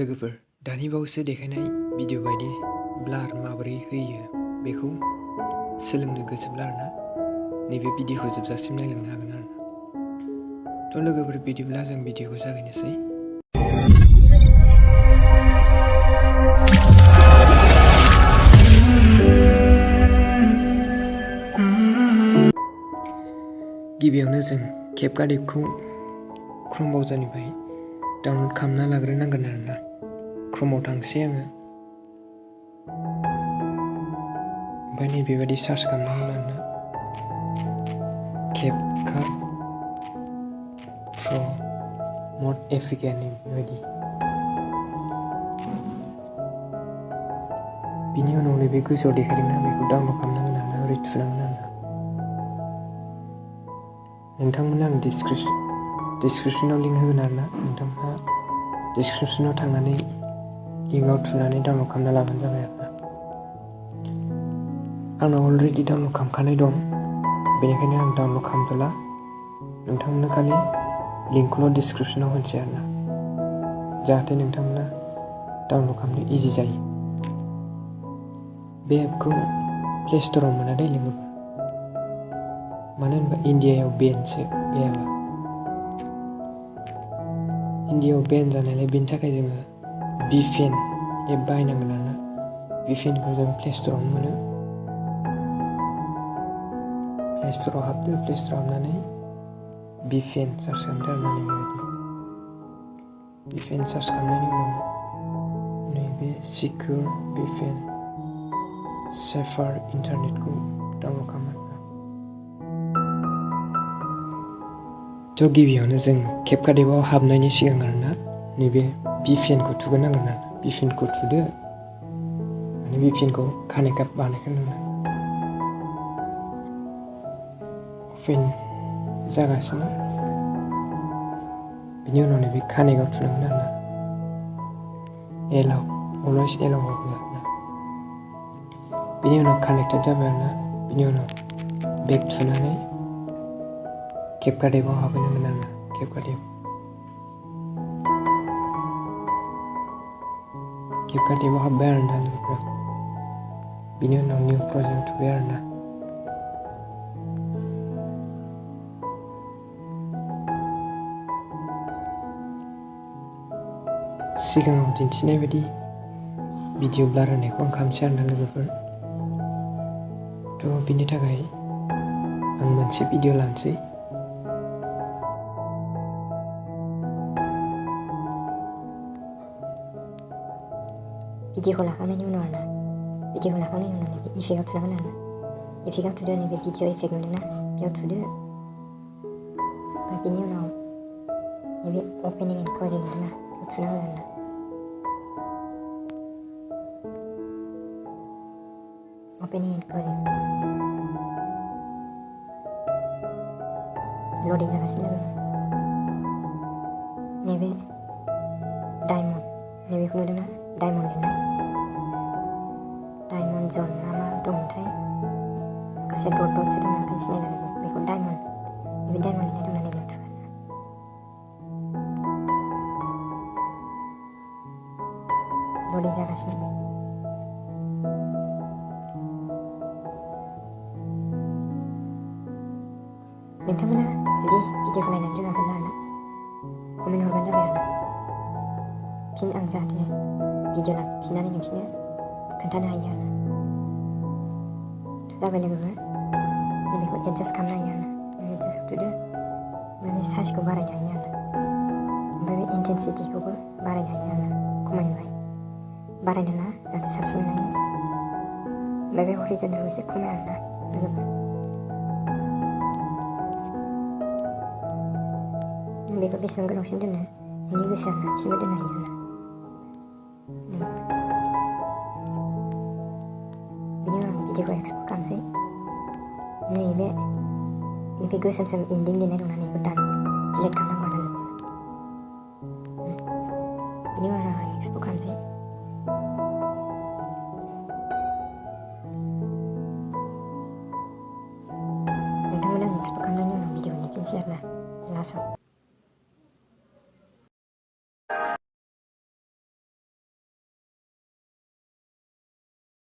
लोगोफोर दानि बावैसो देखायनाय भिडिअ बायदि ब्लार माबोरै होयो बेखौ सोलोंनो गोसोब्ला आरोना नैबे भिडिअखौ जोबजासिम नायलांनो हागोन आरोना। थ' लोगोफोर बिदिब्ला जों भिडिअखौ जागायनोसै। गिबियावनो जों केपकाट एपखौ क्रम ब्राउजारनिफ्राय डाउनलड खालामना लाग्रोनांगोन आरोना। क्रमाव थांसै आङो, ओमफ्राय नैबेबायदि सार्च खालामनांगोन आरोना, केपकाट प्र मड आफ्रिका बेबायदि। बिनि उनाव नैबे गोजौआव देखायदोंना बेखौ डाउनलड खालामनांगोन आरोना, ओरै थुनांगोन आरोना। नोंथांमोननो आं डिसक्रिपसनाव लिंक होगोन आरोना, नोंथांमोनहा डिसक्रिपसनाव थांनानै लिंकआव थुनानै डाउनलड खालामना लाबानो जाबाय आरोना। आंनाव अलरेडि डाउनलड खालामखानाय दं, बेनिखायनो आं डाउनलड खालामथ'ला। नोंथांमोननो खालि लिंकखौल' डिसक्रिपसनाव होनोसै आरोना, जाहाथे नोंथांमोना डाउनलड खालामनो इजि जायो। बे एपखौ प्ले स्ट'राव मोना दे लोगोफोर, मानो होनबा इन्डियायाव बेनसो बे एपआ। इन्डियायाव बेन जानायलाय बेनि थाखाय जोङो VPN एप बाहायनांगोन आरोना। VPNखौ जों प्ले स्ट'रावनो मोनो। प्ले स्ट'राव हाबदो, प्ले स्ट'राव हाबनानै VPN सार्च खालामदो आरोना, नैबेबायदि। VPN सार्च खालामनायनि उनाव नैबे सिकिउर VPN सेफार इन्टारनेटखौ डाउनलड खालामो। थ' गिबियावनो जों केपकाट एपआव हाबनायनि सिगां आरोना नैबे VPNखौ थुग्रोनांगोन आरोना। VPNखौ थुदो, माने VPNखौ कानेक्ट बानायग्रोनांगोन। अपेन जागासिनो, बिनि उनाव नैबे कानेक्टआव थुनांगोन आरोना। एलाउ, अलवेज एलाउ होगोन आरोना। बिनि उनाव कानेक्टेड जाबाय आरोना। बिनि उनाव बेक थुनानै केपकाट एपआव हाबहैनांगोन आरोना। केपकाट एपआव हाबबाय आरोना लोगोफोरा। बिनि उनाव निउ प्रजेक्ट थुबाय आरोना। सिगाङाव दिन्थिनाय बायदि भिडिअ ब्लार होनायखौ आं खालामसै आरोना लोगोफोर। थ' बिनि थाखाय आं मोनसे भिडिअ लानोसै। भिडिअखौ लाखांनायनि उनाव आरोना, भिडिअखौ लाखांनायनि उनाव नैबे इफेक्टआव थुनांगोन आरोना। इफेक्टआव थुदो, नैबे भिडिअ इफेक्ट मोनदोंना बेयाव थुदो। ओमफ्राय बिनि उनाव नैबे अपेनिं एन्ड क्लजिं मोनदोंना बेयाव थुना हो आरोना। अपेनिं एन्ड क्लजिं लडिं जागासिनो लोगो। नैबे डायमन्ड, नैबेखौ नुदोंना, डायमन्ड लिरनाय, डायमन्ड जन ना मा दंमोनथाय, माखासे दटसो दं, ओंखायनो सिनायला बेखौ डायमन्ड, नैबे डायमन्ड लिरनाय दंना नैबेयाव थुआ आरोना। लडिं जागासिनो। नोंथांमोना जुदि भिडिअखौ नायनानै रोङाखैब्ला आरोना कमेन्ट हरबानो जाबाय आरोना। फिन आं जाहाथे भिडिअ लाफिननानै नोंसोरनो खोन्थानो हायो आरोना। थ' जाबाय लोगोफोर, नैबेखौ एडजास्ट खालामनो हायो आरोना। नैबे एडजास्टआव थुदो, ओमफ्राय बे साइजखौ बारायनो हायो आरोना। ओमफ्राय बे इन्टेन्सिटिखौबो बारायनो हायो आरोना, खमायनो हायो। बारायनो ला जाहाथे साबसिन नुनायनि। ओमफ्राय बे हरिजन्टेलखौ एसे खमाय आरोना लोगोफोर। बेखौ बेसेबां गोलावसिम दोनो नोंनि गोसो आरोना, एसेबो दोननो हायो आरोना। बिनि उनाव भिडिअखौ एक्सपर्ट खालामसै। नैबे गोसोम इन्डिं लिरनाय दंना नैखौ डिलिट खालामनांगौ आरोना लोगोफोर। बिनि उनाव एक्सपर्ट खालामसै। नोंथांमोना एक्सपर्ट खालामनायनि उनाव भिडिअ दिन्थिनोसै आरोना लास्टआव।